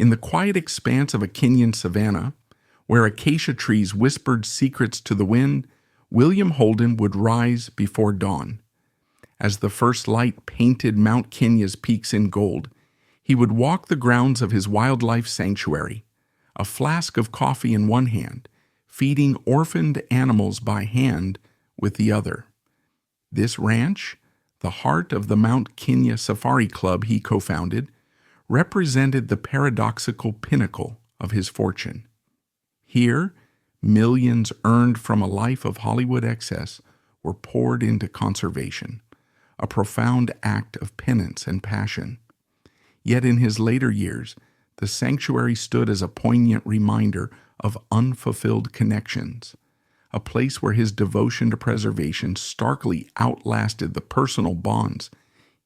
In the quiet expanse of a Kenyan savanna, where acacia trees whispered secrets to the wind, William Holden would rise before dawn. As the first light painted Mount Kenya's peaks in gold, he would walk the grounds of his wildlife sanctuary, a flask of coffee in one hand, feeding orphaned animals by hand with the other. This ranch, the heart of the Mount Kenya Safari Club he co-founded, represented the paradoxical pinnacle of his fortune. Here, millions earned from a life of Hollywood excess were poured into conservation, a profound act of penance and passion. Yet in his later years, the sanctuary stood as a poignant reminder of unfulfilled connections, a place where his devotion to preservation starkly outlasted the personal bonds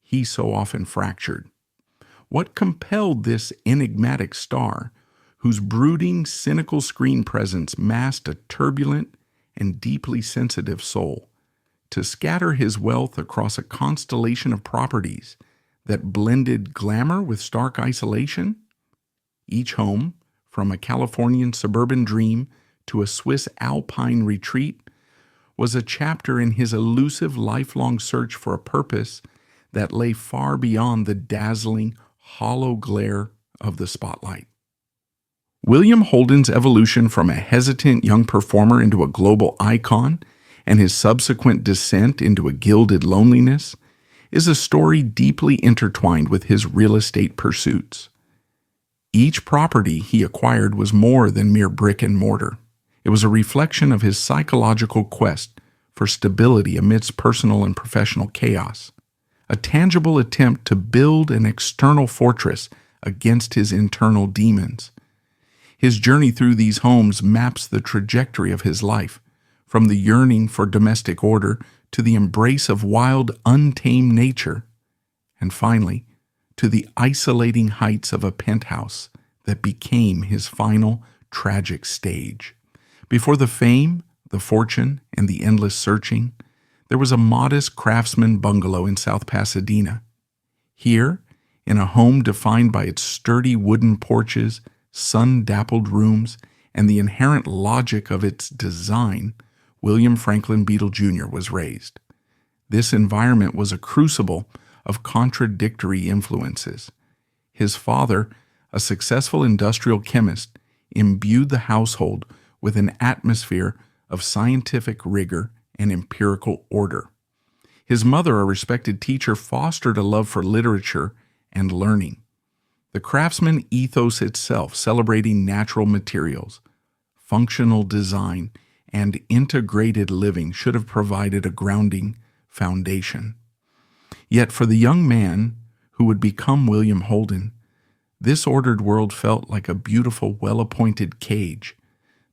he so often fractured. What compelled this enigmatic star, whose brooding, cynical screen presence masked a turbulent and deeply sensitive soul, to scatter his wealth across a constellation of properties that blended glamour with stark isolation? Each home, from a Californian suburban dream to a Swiss alpine retreat, was a chapter in his elusive lifelong search for a purpose that lay far beyond the dazzling, hollow glare of the spotlight. William Holden's evolution from a hesitant young performer into a global icon and his subsequent descent into a gilded loneliness is a story deeply intertwined with his real estate pursuits. Each property he acquired was more than mere brick and mortar. It was a reflection of his psychological quest for stability amidst personal and professional chaos, a tangible attempt to build an external fortress against his internal demons. His journey through these homes maps the trajectory of his life, from the yearning for domestic order to the embrace of wild, untamed nature, and finally, to the isolating heights of a penthouse that became his final tragic stage. Before the fame, the fortune, and the endless searching, there was a modest craftsman bungalow in South Pasadena. Here, in a home defined by its sturdy wooden porches, sun-dappled rooms, and the inherent logic of its design, William Franklin Beadle Jr. was raised. This environment was a crucible of contradictory influences. His father, a successful industrial chemist, imbued the household with an atmosphere of scientific rigor and empirical order. His mother, a respected teacher, fostered a love for literature and learning. The craftsman ethos itself, celebrating natural materials, functional design, and integrated living, should have provided a grounding foundation. Yet for the young man who would become William Holden, this ordered world felt like a beautiful, well-appointed cage.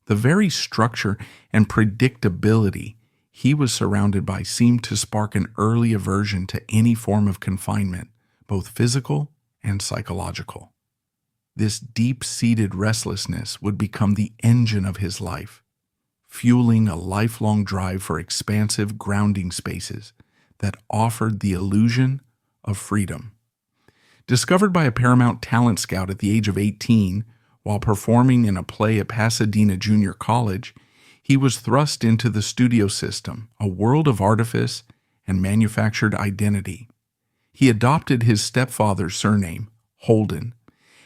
The very structure and predictability he was surrounded by seemed to spark an early aversion to any form of confinement, both physical and psychological. This deep-seated restlessness would become the engine of his life, fueling a lifelong drive for expansive grounding spaces that offered the illusion of freedom. Discovered by a Paramount talent scout at the age of 18, while performing in a play at Pasadena Junior College, he was thrust into the studio system, a world of artifice and manufactured identity. He adopted his stepfather's surname, Holden,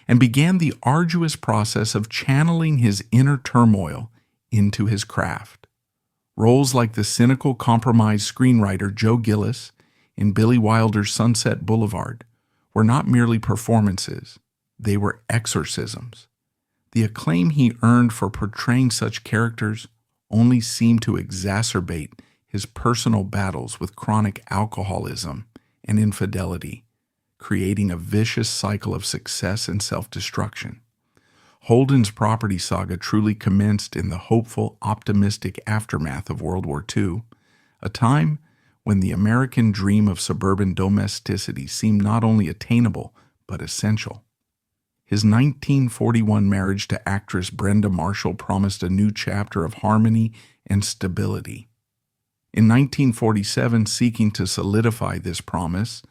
and began the arduous process of channeling his inner turmoil into his craft. Roles like the cynical, compromised screenwriter Joe Gillis in Billy Wilder's Sunset Boulevard were not merely performances, they were exorcisms. The acclaim he earned for portraying such characters only seemed to exacerbate his personal battles with chronic alcoholism and infidelity, creating a vicious cycle of success and self-destruction. Holden's property saga truly commenced in the hopeful, optimistic aftermath of World War II, a time when the American dream of suburban domesticity seemed not only attainable, but essential. His 1941 marriage to actress Brenda Marshall promised a new chapter of harmony and stability. In 1947, seeking to solidify this promise,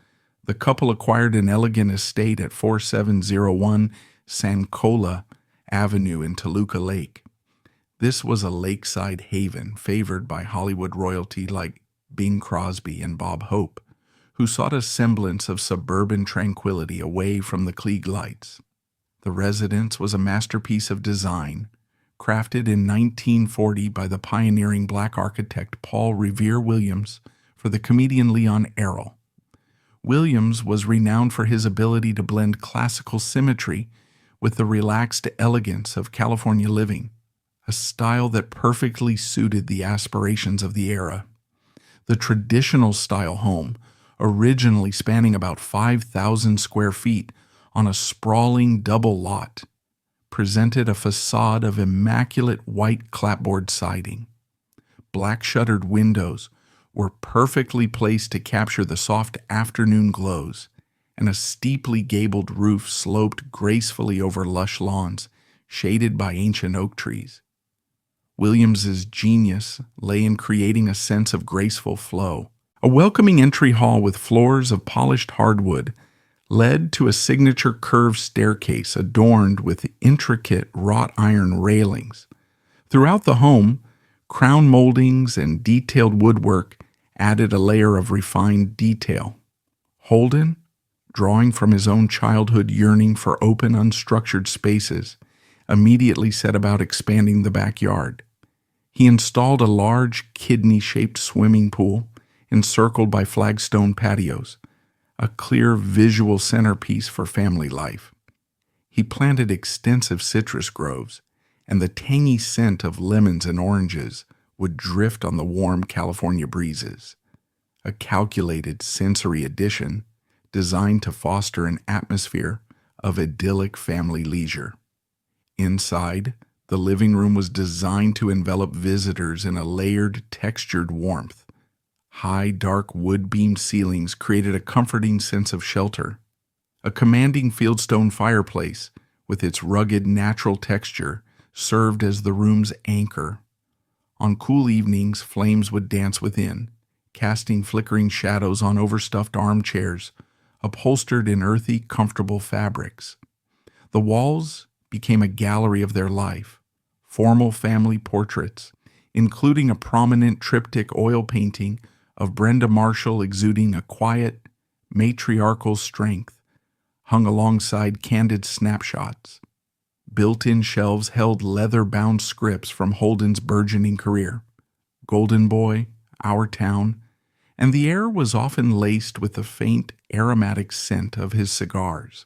the couple acquired an elegant estate at 4701 Sankola Avenue in Toluca Lake. This was a lakeside haven favored by Hollywood royalty like Bing Crosby and Bob Hope, who sought a semblance of suburban tranquility away from the Klieg lights. The residence was a masterpiece of design, crafted in 1940 by the pioneering black architect Paul Revere Williams for the comedian Leon Errol. Williams was renowned for his ability to blend classical symmetry with the relaxed elegance of California living, a style that perfectly suited the aspirations of the era. The traditional style home, originally spanning about 5,000 square feet on a sprawling double lot, presented a facade of immaculate white clapboard siding. Black shuttered windows were perfectly placed to capture the soft afternoon glows, and a steeply gabled roof sloped gracefully over lush lawns, shaded by ancient oak trees. Williams's genius lay in creating a sense of graceful flow. A welcoming entry hall with floors of polished hardwood led to a signature curved staircase adorned with intricate wrought iron railings. Throughout the home, crown moldings and detailed woodwork added a layer of refined detail. Holden, drawing from his own childhood yearning for open, unstructured spaces, immediately set about expanding the backyard. He installed a large kidney-shaped swimming pool encircled by flagstone patios, a clear visual centerpiece for family life. He planted extensive citrus groves, and the tangy scent of lemons and oranges would drift on the warm California breezes, a calculated sensory addition designed to foster an atmosphere of idyllic family leisure. Inside, the living room was designed to envelop visitors in a layered, textured warmth. High, dark wood-beamed ceilings created a comforting sense of shelter. A commanding fieldstone fireplace, with its rugged, natural texture, served as the room's anchor. On cool evenings, flames would dance within, casting flickering shadows on overstuffed armchairs, upholstered in earthy, comfortable fabrics. The walls became a gallery of their life, formal family portraits, including a prominent triptych oil painting of Brenda Marshall exuding a quiet, matriarchal strength, hung alongside candid snapshots. Built-in shelves held leather-bound scripts from Holden's burgeoning career, Golden Boy, Our Town, and the air was often laced with the faint, aromatic scent of his cigars.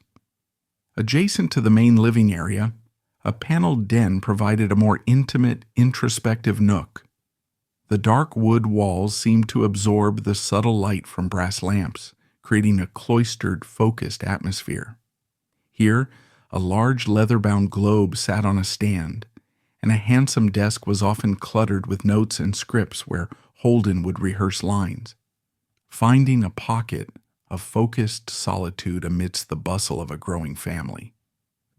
Adjacent to the main living area, a paneled den provided a more intimate, introspective nook. The dark wood walls seemed to absorb the subtle light from brass lamps, creating a cloistered, focused atmosphere. Here, a large leather-bound globe sat on a stand, and a handsome desk was often cluttered with notes and scripts where Holden would rehearse lines, finding a pocket of focused solitude amidst the bustle of a growing family.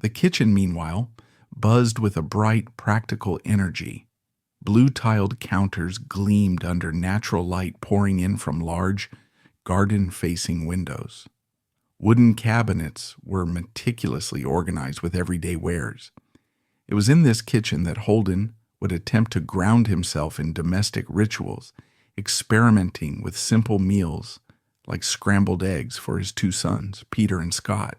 The kitchen, meanwhile, buzzed with a bright, practical energy. Blue-tiled counters gleamed under natural light pouring in from large, garden-facing windows. Wooden cabinets were meticulously organized with everyday wares. It was in this kitchen that Holden would attempt to ground himself in domestic rituals, experimenting with simple meals like scrambled eggs for his two sons, Peter and Scott.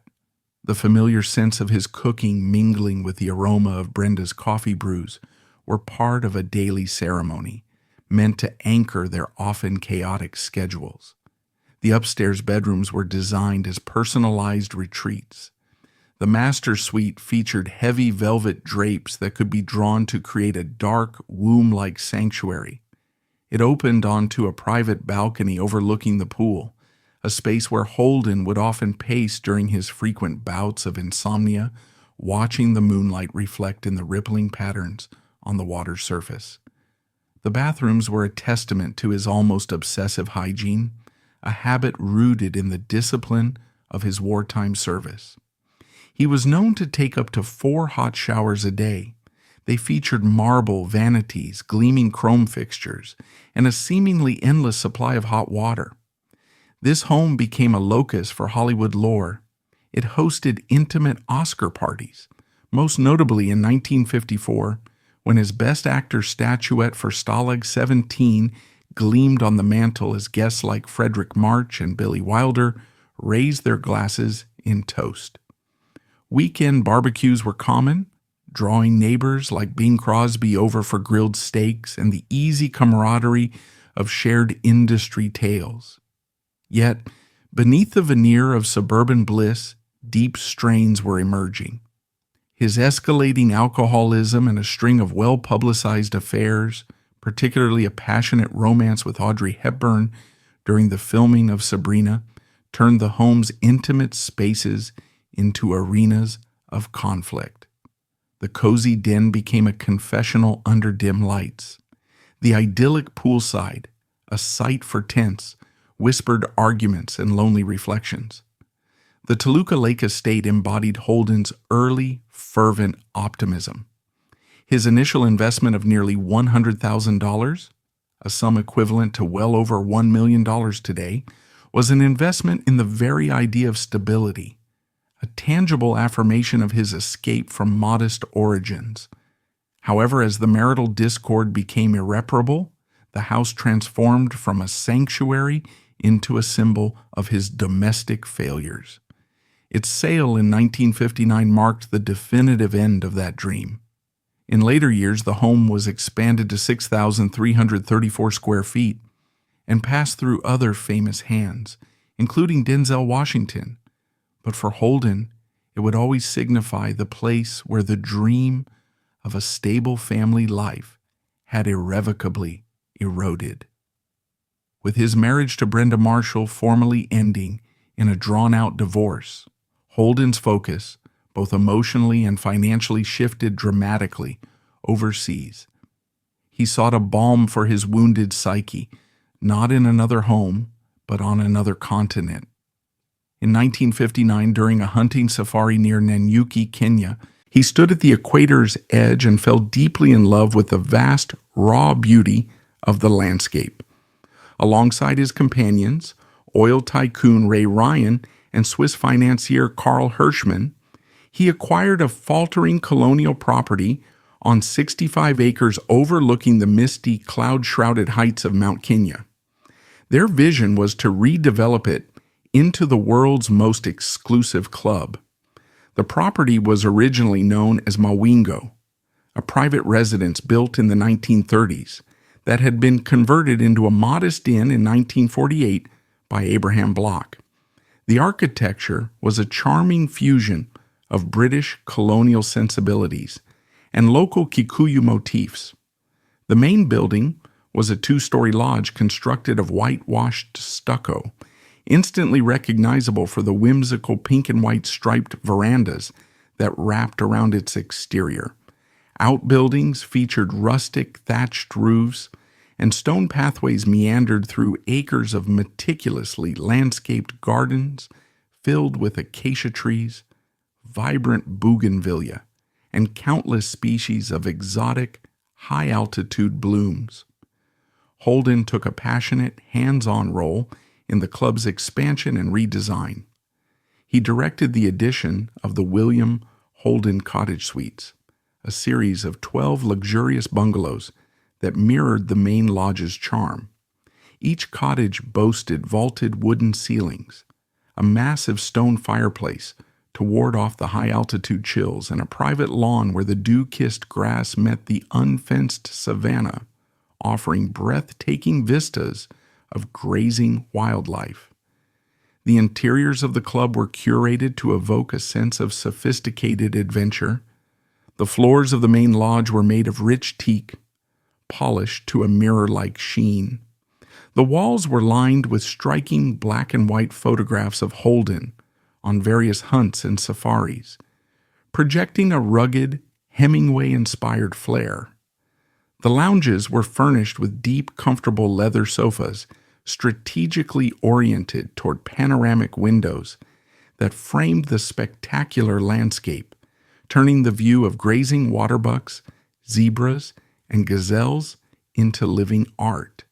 The familiar sense of his cooking mingling with the aroma of Brenda's coffee brews were part of a daily ceremony, meant to anchor their often chaotic schedules. The upstairs bedrooms were designed as personalized retreats. The master suite featured heavy velvet drapes that could be drawn to create a dark, womb-like sanctuary. It opened onto a private balcony overlooking the pool, a space where Holden would often pace during his frequent bouts of insomnia, watching the moonlight reflect in the rippling patterns on the water's surface. The bathrooms were a testament to his almost obsessive hygiene, a habit rooted in the discipline of his wartime service. He was known to take up to 4 hot showers a day. They featured marble vanities, gleaming chrome fixtures, and a seemingly endless supply of hot water. This home became a locus for Hollywood lore, It hosted intimate Oscar parties, most notably in 1954, when his Best Actor statuette for Stalag 17 gleamed on the mantel as guests like Frederick March and Billy Wilder raised their glasses in toast. Weekend barbecues were common, drawing neighbors like Bing Crosby over for grilled steaks and the easy camaraderie of shared industry tales. Yet, beneath the veneer of suburban bliss, deep strains were emerging. His escalating alcoholism and a string of well-publicized affairs, particularly a passionate romance with Audrey Hepburn during the filming of Sabrina, turned the home's intimate spaces into arenas of conflict. The cozy den became a confessional under dim lights. The idyllic poolside, a sight for tents, whispered arguments and lonely reflections. The Toluca Lake estate embodied Holden's early, fervent optimism. His initial investment of nearly $100,000, a sum equivalent to well over $1 million today, was an investment in the very idea of stability, a tangible affirmation of his escape from modest origins. However, as the marital discord became irreparable, the house transformed from a sanctuary into a symbol of his domestic failures. Its sale in 1959 marked the definitive end of that dream. In later years, the home was expanded to 6,334 square feet and passed through other famous hands, including Denzel Washington. But for Holden, it would always signify the place where the dream of a stable family life had irrevocably eroded. With his marriage to Brenda Marshall formally ending in a drawn-out divorce, Holden's focus, both emotionally and financially, shifted dramatically overseas. He sought a balm for his wounded psyche, not in another home, but on another continent. In 1959, during a hunting safari near Nanyuki, Kenya, he stood at the equator's edge and fell deeply in love with the vast, raw beauty of the landscape. Alongside his companions, oil tycoon Ray Ryan and Swiss financier Karl Hirschman, he acquired a faltering colonial property on 65 acres overlooking the misty, cloud-shrouded heights of Mount Kenya. Their vision was to redevelop it into the world's most exclusive club. The property was originally known as Mawingo, a private residence built in the 1930s that had been converted into a modest inn in 1948 by Abraham Bloch. The architecture was a charming fusion of British colonial sensibilities and local Kikuyu motifs. The main building was a two-story lodge constructed of whitewashed stucco, instantly recognizable for the whimsical pink and white striped verandas that wrapped around its exterior. Outbuildings featured rustic thatched roofs, and stone pathways meandered through acres of meticulously landscaped gardens filled with acacia trees, vibrant bougainvillea, and countless species of exotic, high-altitude blooms. Holden took a passionate, hands-on role in the club's expansion and redesign. He directed the addition of the William Holden Cottage Suites, a series of 12 luxurious bungalows that mirrored the main lodge's charm. Each cottage boasted vaulted wooden ceilings, a massive stone fireplace to ward off the high-altitude chills, and a private lawn where the dew-kissed grass met the unfenced savanna, offering breathtaking vistas of grazing wildlife. The interiors of the club were curated to evoke a sense of sophisticated adventure. The floors of the main lodge were made of rich teak, polished to a mirror-like sheen. The walls were lined with striking black and white photographs of Holden on various hunts and safaris, projecting a rugged, Hemingway-inspired flair. The lounges were furnished with deep, comfortable leather sofas strategically oriented toward panoramic windows that framed the spectacular landscape, turning the view of grazing waterbucks, zebras, and gazelles into living art.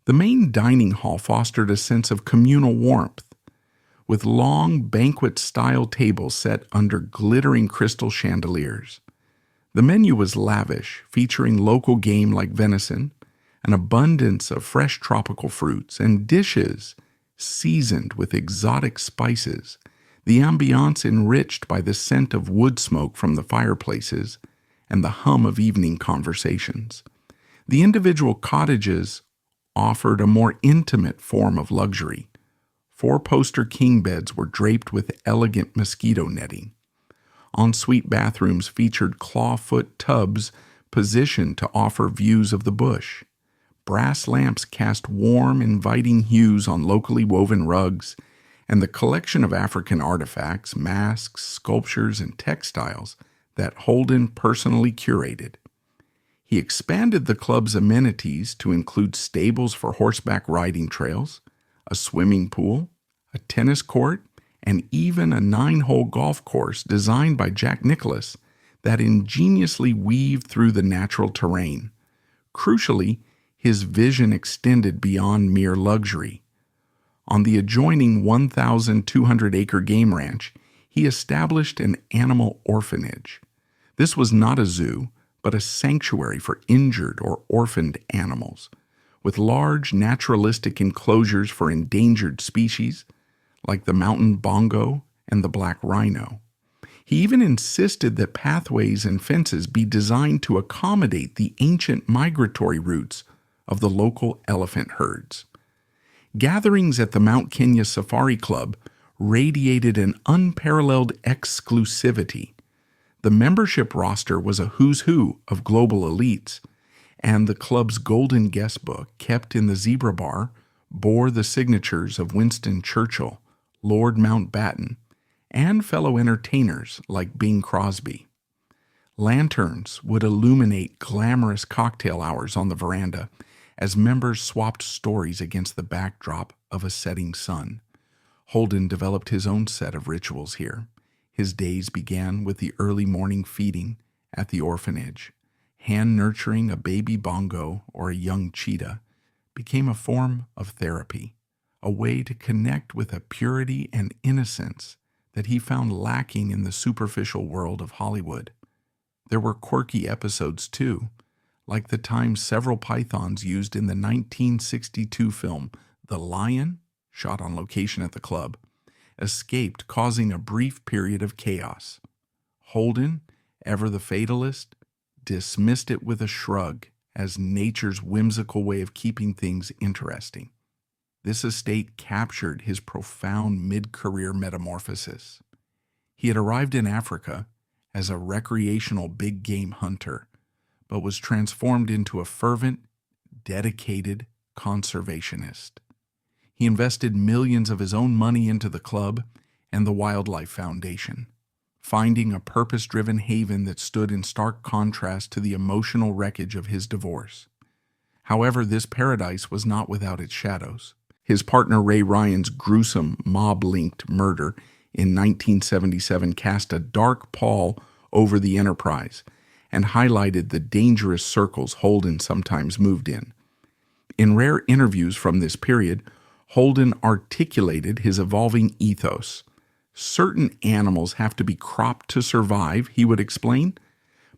The main dining hall fostered a sense of communal warmth, with long banquet-style tables set under glittering crystal chandeliers. The menu was lavish, featuring local game like venison, an abundance of fresh tropical fruits, and dishes seasoned with exotic spices, the ambiance enriched by the scent of wood smoke from the fireplaces and the hum of evening conversations. The individual cottages offered a more intimate form of luxury. Four-poster king beds were draped with elegant mosquito netting. Ensuite bathrooms featured clawfoot tubs positioned to offer views of the bush. Brass lamps cast warm, inviting hues on locally woven rugs, and the collection of African artifacts, masks, sculptures, and textiles that Holden personally curated. He expanded the club's amenities to include stables for horseback riding trails, a swimming pool, a tennis court, and even a 9-hole golf course designed by Jack Nicklaus that ingeniously weaved through the natural terrain. Crucially, his vision extended beyond mere luxury. On the adjoining 1,200-acre game ranch, he established an animal orphanage. This was not a zoo, but a sanctuary for injured or orphaned animals, with large naturalistic enclosures for endangered species, like the mountain bongo and the black rhino. He even insisted that pathways and fences be designed to accommodate the ancient migratory routes of the local elephant herds. Gatherings at the Mount Kenya Safari Club radiated an unparalleled exclusivity. The membership roster was a who's who of global elites, and the club's golden guest book, kept in the Zebra Bar, bore the signatures of Winston Churchill, Lord Mountbatten, and fellow entertainers like Bing Crosby. Lanterns would illuminate glamorous cocktail hours on the veranda as members swapped stories against the backdrop of a setting sun. Holden developed his own set of rituals here. His days began with the early morning feeding at the orphanage. Hand-nurturing a baby bongo or a young cheetah became a form of therapy, a way to connect with a purity and innocence that he found lacking in the superficial world of Hollywood. There were quirky episodes, too, like the time several pythons used in the 1962 film The Lion, shot on location at the club, escaped, causing a brief period of chaos. Holden, ever the fatalist, dismissed it with a shrug as nature's whimsical way of keeping things interesting. This estate captured his profound mid-career metamorphosis. He had arrived in Africa as a recreational big-game hunter, but was transformed into a fervent, dedicated conservationist. He invested millions of his own money into the club and the Wildlife Foundation, finding a purpose-driven haven that stood in stark contrast to the emotional wreckage of his divorce. However, this paradise was not without its shadows. His partner Ray Ryan's gruesome mob-linked murder in 1977 cast a dark pall over the enterprise and highlighted the dangerous circles Holden sometimes moved in. In rare interviews from this period, Holden articulated his evolving ethos. Certain animals have to be cropped to survive, he would explain,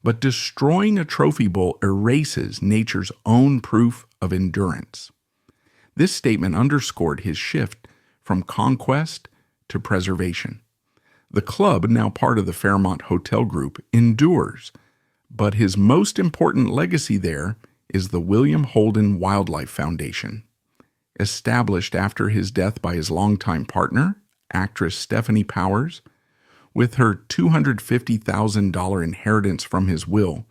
but destroying a trophy bull erases nature's own proof of endurance. This statement underscored his shift from conquest to preservation. The club, now part of the Fairmont Hotel Group, endures, but his most important legacy there is the William Holden Wildlife Foundation. Established after his death by his longtime partner, actress Stephanie Powers, with her $250,000 inheritance from his will,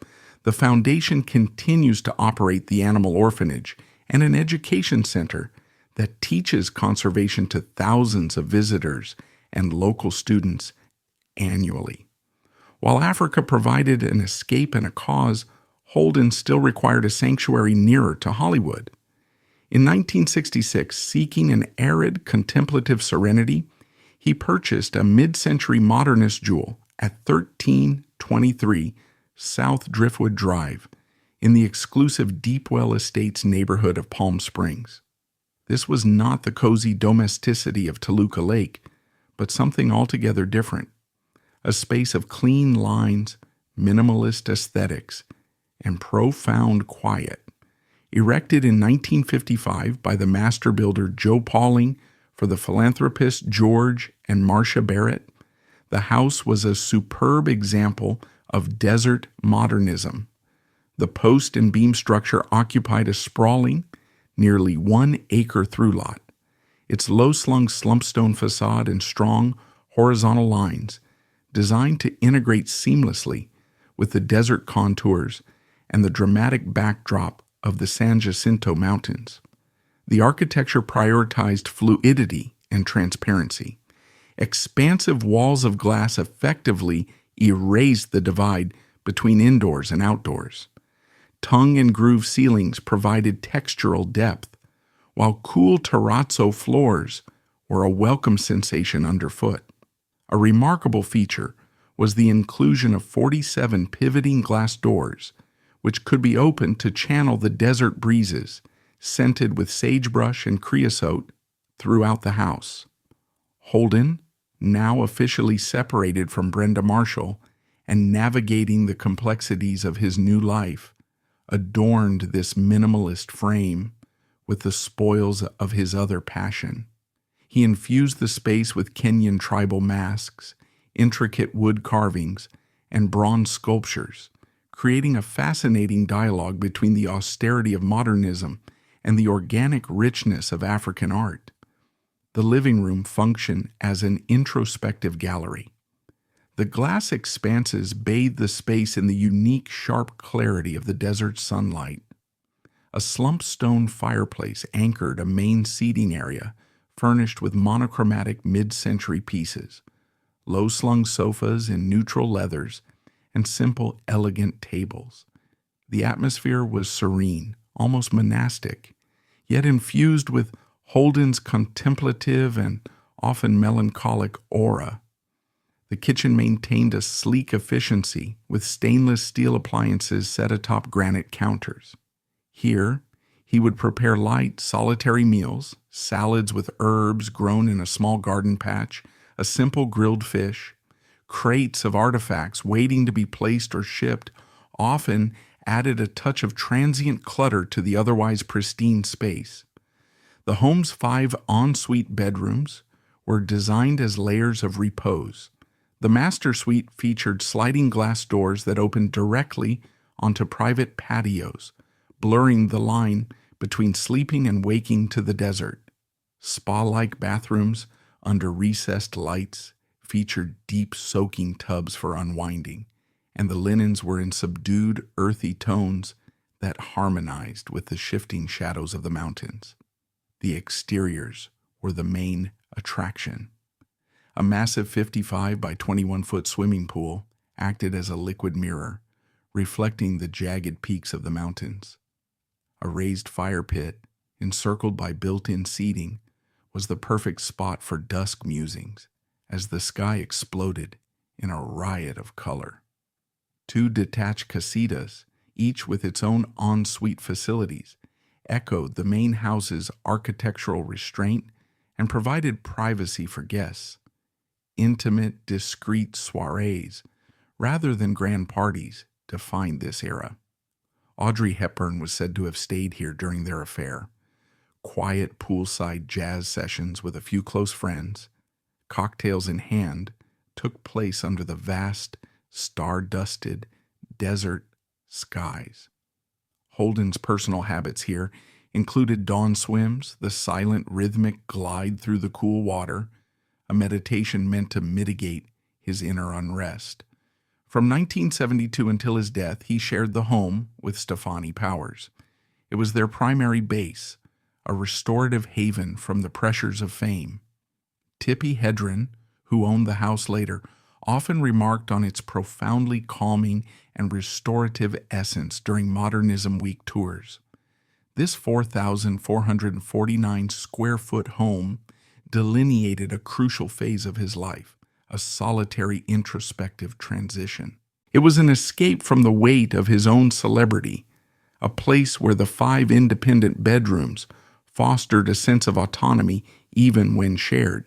the foundation continues to operate the animal orphanage and an education center that teaches conservation to thousands of visitors and local students annually. While Africa provided an escape and a cause, Holden still required a sanctuary nearer to Hollywood. In 1966, seeking an arid, contemplative serenity, he purchased a mid-century modernist jewel at 1323 South Driftwood Drive in the exclusive Deepwell Estates neighborhood of Palm Springs. This was not the cozy domesticity of Toluca Lake, but something altogether different. A space of clean lines, minimalist aesthetics, and profound quiet. Erected in 1955 by the master builder Joe Pauling for the philanthropists George and Marcia Barrett, the house was a superb example of desert modernism. The post and beam structure occupied a sprawling, nearly 1 acre through lot. Its low-slung slumpstone facade and strong horizontal lines, designed to integrate seamlessly with the desert contours and the dramatic backdrop of the San Jacinto Mountains. The architecture prioritized fluidity and transparency. Expansive walls of glass effectively erased the divide between indoors and outdoors. Tongue and groove ceilings provided textural depth, while cool terrazzo floors were a welcome sensation underfoot. A remarkable feature was the inclusion of 47 pivoting glass doors, which could be opened to channel the desert breezes, scented with sagebrush and creosote, throughout the house. Holden, now officially separated from Brenda Marshall and navigating the complexities of his new life, adorned this minimalist frame with the spoils of his other passion. He infused the space with Kenyan tribal masks, intricate wood carvings, and bronze sculptures, creating a fascinating dialogue between the austerity of modernism and the organic richness of African art. The living room functioned as an introspective gallery. The glass expanses bathed the space in the unique, sharp clarity of the desert sunlight. A slumped stone fireplace anchored a main seating area furnished with monochromatic mid-century pieces, low-slung sofas in neutral leathers, and simple, elegant tables. The atmosphere was serene, almost monastic, yet infused with Holden's contemplative and often melancholic aura. The kitchen maintained a sleek efficiency with stainless steel appliances set atop granite counters. Here, he would prepare light, solitary meals, salads with herbs grown in a small garden patch, a simple grilled fish. Crates of artifacts waiting to be placed or shipped often added a touch of transient clutter to the otherwise pristine space. The home's 5 ensuite bedrooms were designed as layers of repose. The master suite featured sliding glass doors that opened directly onto private patios, blurring the line between sleeping and waking to the desert. Spa-like bathrooms under recessed lights featured deep soaking tubs for unwinding, and the linens were in subdued, earthy tones that harmonized with the shifting shadows of the mountains. The exteriors were the main attraction. A massive 55 by 21-foot swimming pool acted as a liquid mirror, reflecting the jagged peaks of the mountains. A raised fire pit, encircled by built-in seating, was the perfect spot for dusk musings as the sky exploded in a riot of color. 2 detached casitas, each with its own ensuite facilities, echoed the main house's architectural restraint and provided privacy for guests. Intimate, discreet soirees, rather than grand parties, defined this era. Audrey Hepburn was said to have stayed here during their affair. Quiet poolside jazz sessions with a few close friends, cocktails in hand, took place under the vast, star-dusted desert skies. Holden's personal habits here included dawn swims, the silent rhythmic glide through the cool water, a meditation meant to mitigate his inner unrest. From 1972 until his death, he shared the home with Stefani Powers. It was their primary base, a restorative haven from the pressures of fame. Tippi Hedren, who owned the house later, often remarked on its profoundly calming and restorative essence during Modernism Week tours. This 4,449 square foot home delineated a crucial phase of his life, a solitary introspective transition. It was an escape from the weight of his own celebrity, a place where the 5 independent bedrooms fostered a sense of autonomy even when shared.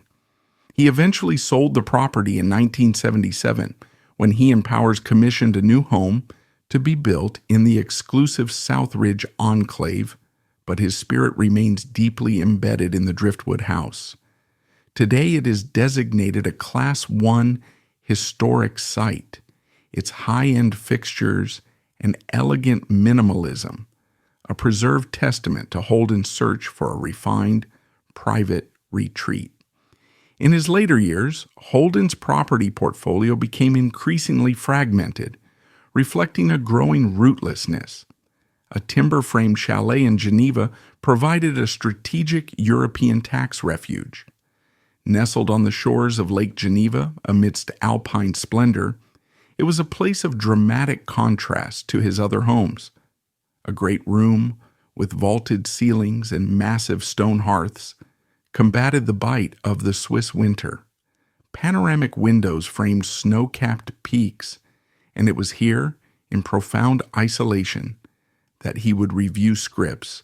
He eventually sold the property in 1977 when he and Powers commissioned a new home to be built in the exclusive Southridge enclave, but his spirit remains deeply embedded in the Driftwood house. Today it is designated a Class 1 historic site. Its high-end fixtures and elegant minimalism, a preserved testament to Holden's search for a refined, private retreat. In his later years, Holden's property portfolio became increasingly fragmented, reflecting a growing rootlessness. A timber-framed chalet in Geneva provided a strategic European tax refuge. Nestled on the shores of Lake Geneva amidst alpine splendor, it was a place of dramatic contrast to his other homes. A great room with vaulted ceilings and massive stone hearths combated the bite of the Swiss winter. Panoramic windows framed snow-capped peaks, and it was here, in profound isolation, that he would review scripts,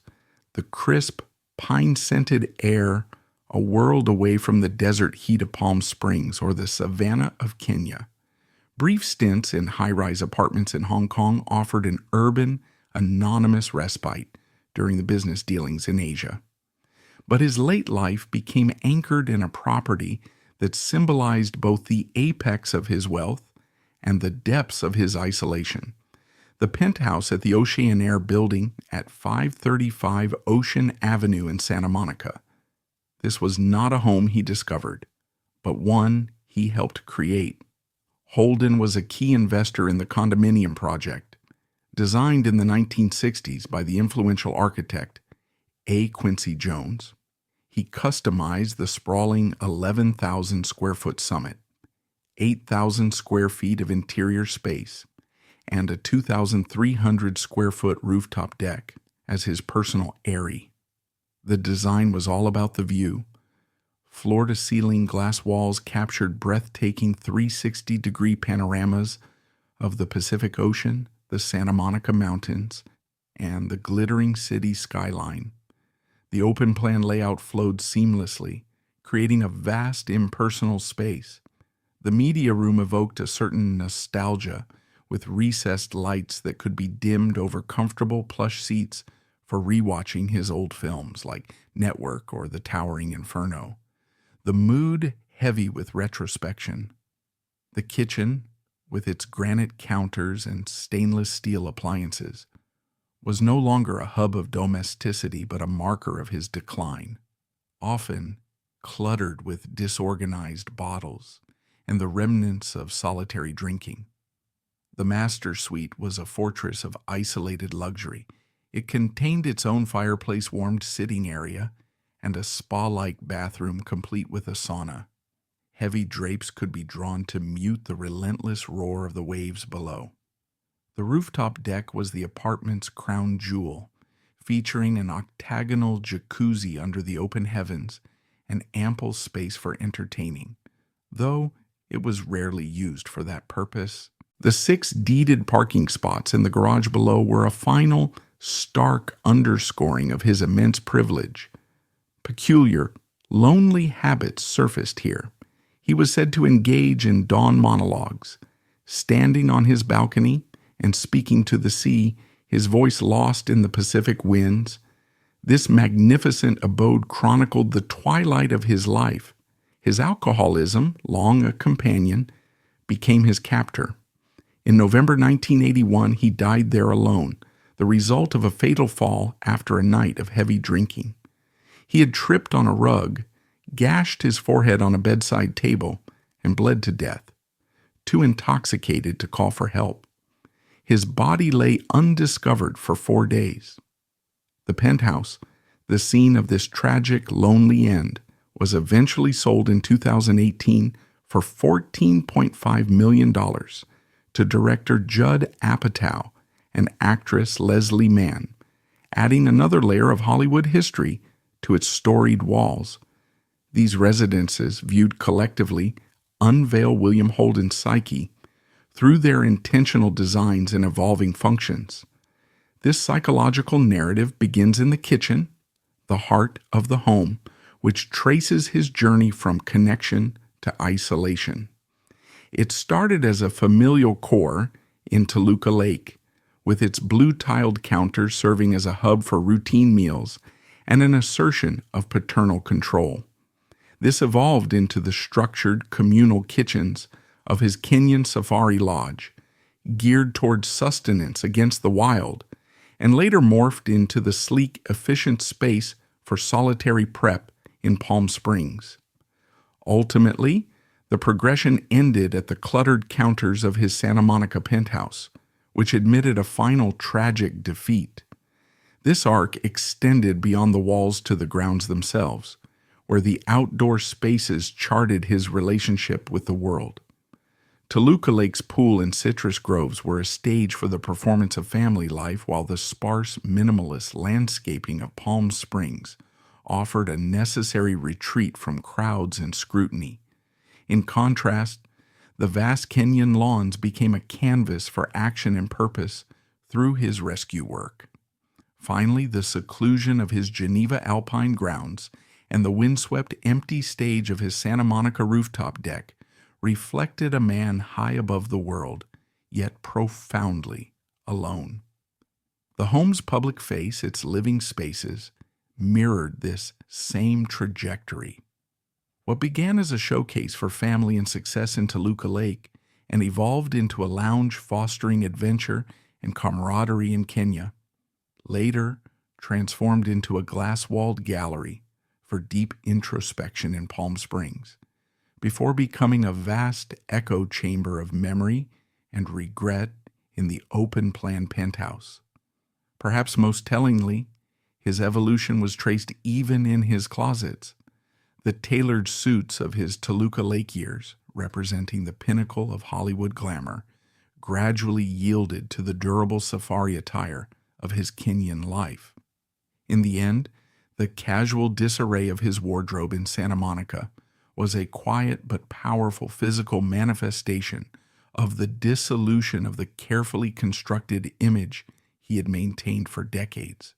the crisp, pine-scented air a world away from the desert heat of Palm Springs or the savannah of Kenya. Brief stints in high-rise apartments in Hong Kong offered an urban, anonymous respite during the business dealings in Asia. But his late life became anchored in a property that symbolized both the apex of his wealth and the depths of his isolation. The penthouse at the Oceanair building at 535 Ocean Avenue in Santa Monica. This was not a home he discovered, but one he helped create. Holden was a key investor in the condominium project, designed in the 1960s by the influential architect A. Quincy Jones. He customized the sprawling 11,000 square foot summit, 8,000 square feet of interior space, and a 2,300 square foot rooftop deck as his personal eyrie. The design was all about the view. Floor-to-ceiling glass walls captured breathtaking 360-degree panoramas of the Pacific Ocean, the Santa Monica Mountains, and the glittering city skyline. The open-plan layout flowed seamlessly, creating a vast impersonal space. The media room evoked a certain nostalgia, with recessed lights that could be dimmed over comfortable plush seats for rewatching his old films like Network or The Towering Inferno. The mood heavy with retrospection. The kitchen, with its granite counters and stainless steel appliances, was no longer a hub of domesticity but a marker of his decline, often cluttered with disorganized bottles and the remnants of solitary drinking. The master suite was a fortress of isolated luxury. It contained its own fireplace-warmed sitting area and a spa-like bathroom complete with a sauna. Heavy drapes could be drawn to mute the relentless roar of the waves below. The rooftop deck was the apartment's crown jewel, featuring an octagonal jacuzzi under the open heavens and ample space for entertaining, though it was rarely used for that purpose. The 6 deeded parking spots in the garage below were a final, stark underscoring of his immense privilege. Peculiar, lonely habits surfaced here. He was said to engage in dawn monologues, standing on his balcony and speaking to the sea, his voice lost in the Pacific winds. This magnificent abode chronicled the twilight of his life. His alcoholism, long a companion, became his captor. In November 1981, he died there alone, the result of a fatal fall after a night of heavy drinking. He had tripped on a rug, gashed his forehead on a bedside table, and bled to death, too intoxicated to call for help. His body lay undiscovered for 4 days. The penthouse, the scene of this tragic, lonely end, was eventually sold in 2018 for $14.5 million to director Judd Apatow and actress Leslie Mann, adding another layer of Hollywood history to its storied walls. These residences, viewed collectively, unveil William Holden's psyche through their intentional designs and evolving functions. This psychological narrative begins in the kitchen, the heart of the home, which traces his journey from connection to isolation. It started as a familial core in Toluca Lake, with its blue-tiled counters serving as a hub for routine meals and an assertion of paternal control. This evolved into the structured communal kitchens of his Kenyan safari lodge, geared towards sustenance against the wild, and later morphed into the sleek, efficient space for solitary prep in Palm Springs. Ultimately, the progression ended at the cluttered counters of his Santa Monica penthouse, which admitted a final tragic defeat. This arc extended beyond the walls to the grounds themselves, where the outdoor spaces charted his relationship with the world. Toluca Lake's pool and citrus groves were a stage for the performance of family life, while the sparse, minimalist landscaping of Palm Springs offered a necessary retreat from crowds and scrutiny. In contrast, the vast Kenyan lawns became a canvas for action and purpose through his rescue work. Finally, the seclusion of his Geneva Alpine grounds and the windswept empty stage of his Santa Monica rooftop deck reflected a man high above the world, yet profoundly alone. The home's public face, its living spaces, mirrored this same trajectory. What began as a showcase for family and success in Toluca Lake and evolved into a lounge fostering adventure and camaraderie in Kenya, later transformed into a glass-walled gallery for deep introspection in Palm Springs, before becoming a vast echo chamber of memory and regret in the open-plan penthouse. Perhaps most tellingly, his evolution was traced even in his closets. The tailored suits of his Toluca Lake years, representing the pinnacle of Hollywood glamour, gradually yielded to the durable safari attire of his Kenyan life. In the end, the casual disarray of his wardrobe in Santa Monica was a quiet but powerful physical manifestation of the dissolution of the carefully constructed image he had maintained for decades.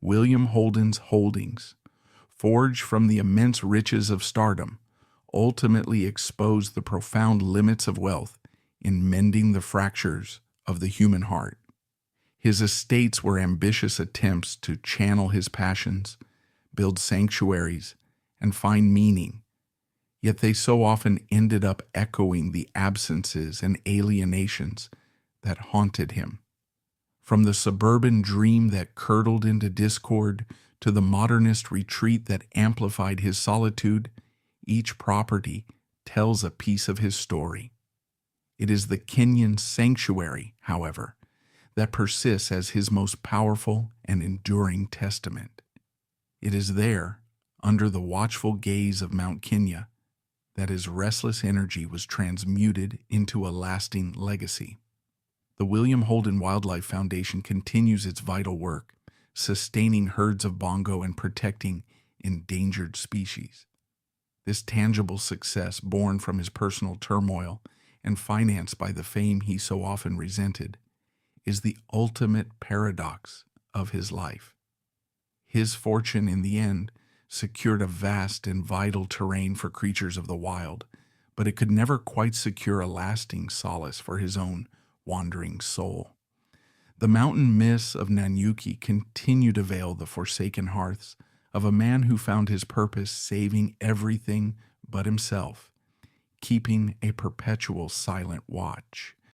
William Holden's holdings, forged from the immense riches of stardom, ultimately exposed the profound limits of wealth in mending the fractures of the human heart. His estates were ambitious attempts to channel his passions, build sanctuaries, and find meaning, yet they so often ended up echoing the absences and alienations that haunted him. From the suburban dream that curdled into discord to the modernist retreat that amplified his solitude, each property tells a piece of his story. It is the Kenyan sanctuary, however, that persists as his most powerful and enduring testament. It is there, under the watchful gaze of Mount Kenya, that his restless energy was transmuted into a lasting legacy. The William Holden Wildlife Foundation continues its vital work, sustaining herds of bongo and protecting endangered species. This tangible success, born from his personal turmoil and financed by the fame he so often resented, is the ultimate paradox of his life. His fortune, in the end, secured a vast and vital terrain for creatures of the wild, but it could never quite secure a lasting solace for his own wandering soul. The mountain myths of Nanyuki continue to veil the forsaken hearths of a man who found his purpose saving everything but himself, keeping a perpetual silent watch.